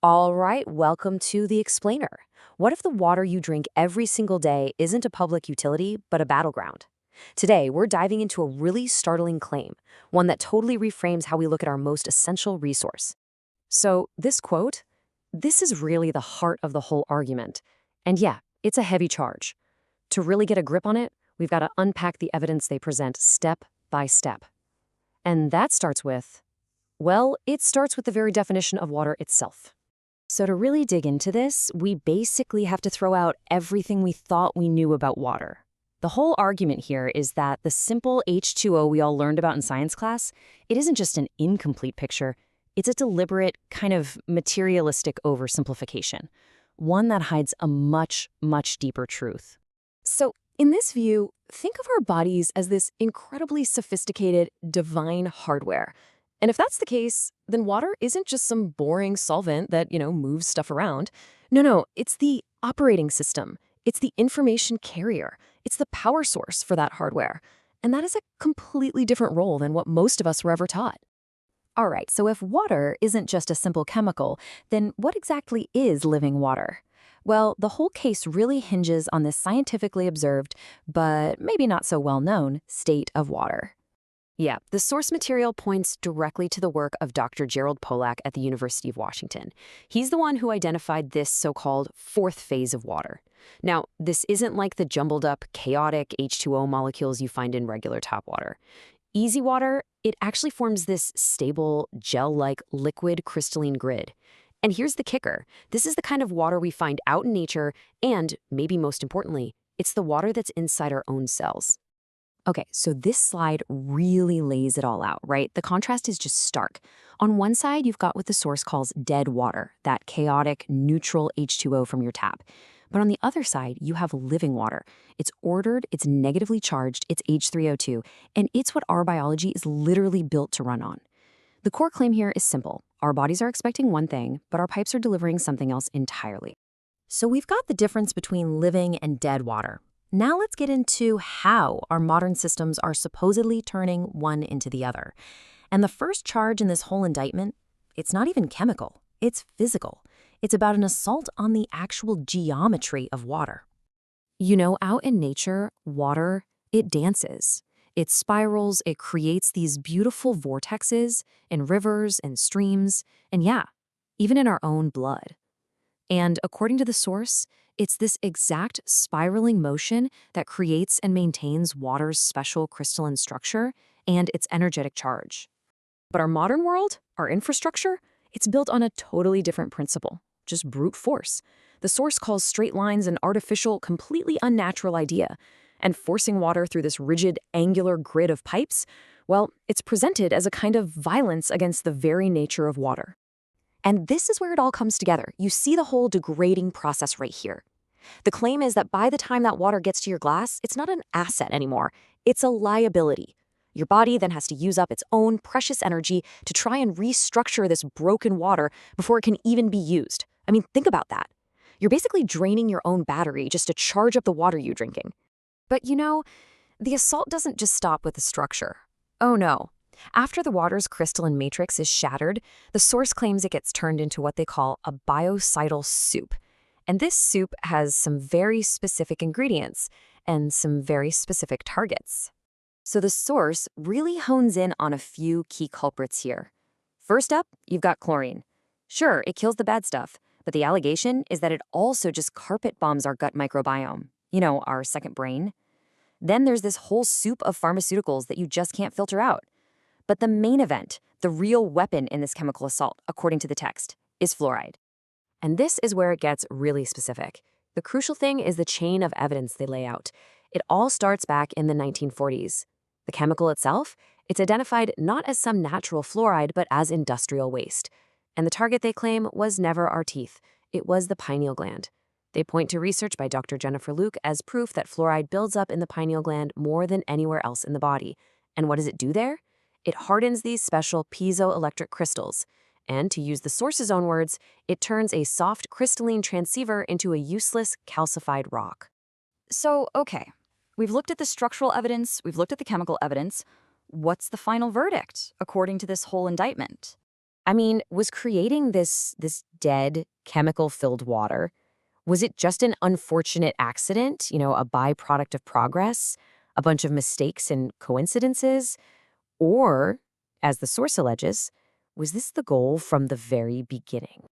All right, welcome to The Explainer. What if the water you drink every single day isn't a public utility, but a battleground? Today, we're diving into a really startling claim, one that totally reframes how we look at our most essential resource. So, this quote, this is really the heart of the whole argument. And yeah, it's a heavy charge. To really get a grip on it, we've got to unpack the evidence they present step by step. And that starts with, well, it starts with the very definition of water itself. So to really dig into this, we basically have to throw out everything we thought we knew about water. The whole argument here is that the simple H2O we all learned about in science class, it isn't just an incomplete picture, it's a deliberate, kind of materialistic oversimplification, one that hides a much, much deeper truth. So in this view, think of our bodies as this incredibly sophisticated, divine hardware. And if that's the case, then water isn't just some boring solvent that, moves stuff around. No, it's the operating system. It's the information carrier. It's the power source for that hardware. And that is a completely different role than what most of us were ever taught. All right, so if water isn't just a simple chemical, then what exactly is living water? Well, the whole case really hinges on this scientifically observed, but maybe not so well known, state of water. Yeah, the source material points directly to the work of Dr. Gerald Pollack at the University of Washington. He's the one who identified this so-called fourth phase of water. Now, this isn't like the jumbled up, chaotic H2O molecules you find in regular tap water. Easy water, it actually forms this stable, gel-like liquid crystalline grid. And here's the kicker. This is the kind of water we find out in nature, and, maybe most importantly, it's the water that's inside our own cells. Okay, so this slide really lays it all out, right? The contrast is just stark. On one side, you've got what the source calls dead water, that chaotic, neutral H2O from your tap. But on the other side, you have living water. It's ordered, it's negatively charged, it's H3O2, and it's what our biology is literally built to run on. The core claim here is simple. Our bodies are expecting one thing, but our pipes are delivering something else entirely. So we've got the difference between living and dead water. Now let's get into how our modern systems are supposedly turning one into the other. And the first charge in this whole indictment, it's not even chemical, it's physical. It's about an assault on the actual geometry of water. Out in nature, water, it dances. It spirals, it creates these beautiful vortexes in rivers and streams, and yeah, even in our own blood. And according to the source, it's this exact spiraling motion that creates and maintains water's special crystalline structure and its energetic charge. But our modern world, our infrastructure, it's built on a totally different principle, just brute force. The source calls straight lines an artificial, completely unnatural idea. And forcing water through this rigid, angular grid of pipes, well, it's presented as a kind of violence against the very nature of water. And this is where it all comes together. You see the whole degrading process right here. The claim is that by the time that water gets to your glass, it's not an asset anymore. It's a liability. Your body then has to use up its own precious energy to try and restructure this broken water before it can even be used. I mean, think about that. You're basically draining your own battery just to charge up the water you're drinking. But the assault doesn't just stop with the structure. Oh no. After the water's crystalline matrix is shattered, the source claims it gets turned into what they call a biocidal soup. And this soup has some very specific ingredients and some very specific targets. So the source really hones in on a few key culprits here. First up, you've got chlorine. Sure, it kills the bad stuff, but the allegation is that it also just carpet bombs our gut microbiome, our second brain. Then there's this whole soup of pharmaceuticals that you just can't filter out. But the main event, the real weapon in this chemical assault, according to the text, is fluoride. And this is where it gets really specific. The crucial thing is the chain of evidence they lay out. It all starts back in the 1940s. The chemical itself, it's identified not as some natural fluoride, but as industrial waste. And the target they claim was never our teeth. It was the pineal gland. They point to research by Dr. Jennifer Luke as proof that fluoride builds up in the pineal gland more than anywhere else in the body. And what does it do there? It hardens these special piezoelectric crystals. And to use the source's own words, it turns a soft crystalline transceiver into a useless calcified rock. So, okay, we've looked at the structural evidence, we've looked at the chemical evidence. What's the final verdict, according to this whole indictment? I mean, was creating this dead, chemical-filled water, was it just an unfortunate accident, a byproduct of progress, a bunch of mistakes and coincidences? Or, as the source alleges, was this the goal from the very beginning?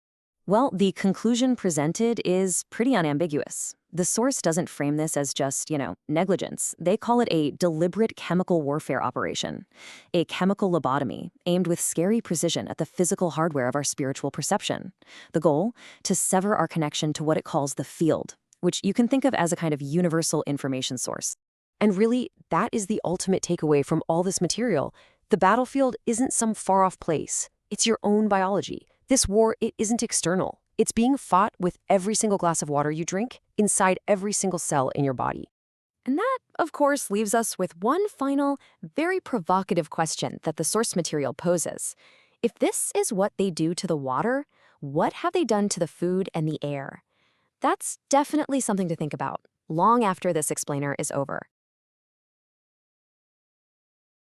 Well, the conclusion presented is pretty unambiguous. The source doesn't frame this as just, negligence. They call it a deliberate chemical warfare operation, a chemical lobotomy aimed with scary precision at the physical hardware of our spiritual perception. The goal? To sever our connection to what it calls the field, which you can think of as a kind of universal information source. And really, that is the ultimate takeaway from all this material. The battlefield isn't some far-off place. It's your own biology. This war, it isn't external. It's being fought with every single glass of water you drink, inside every single cell in your body. And that, of course, leaves us with one final, very provocative question that the source material poses. If this is what they do to the water, what have they done to the food and the air? That's definitely something to think about, long after this explainer is over.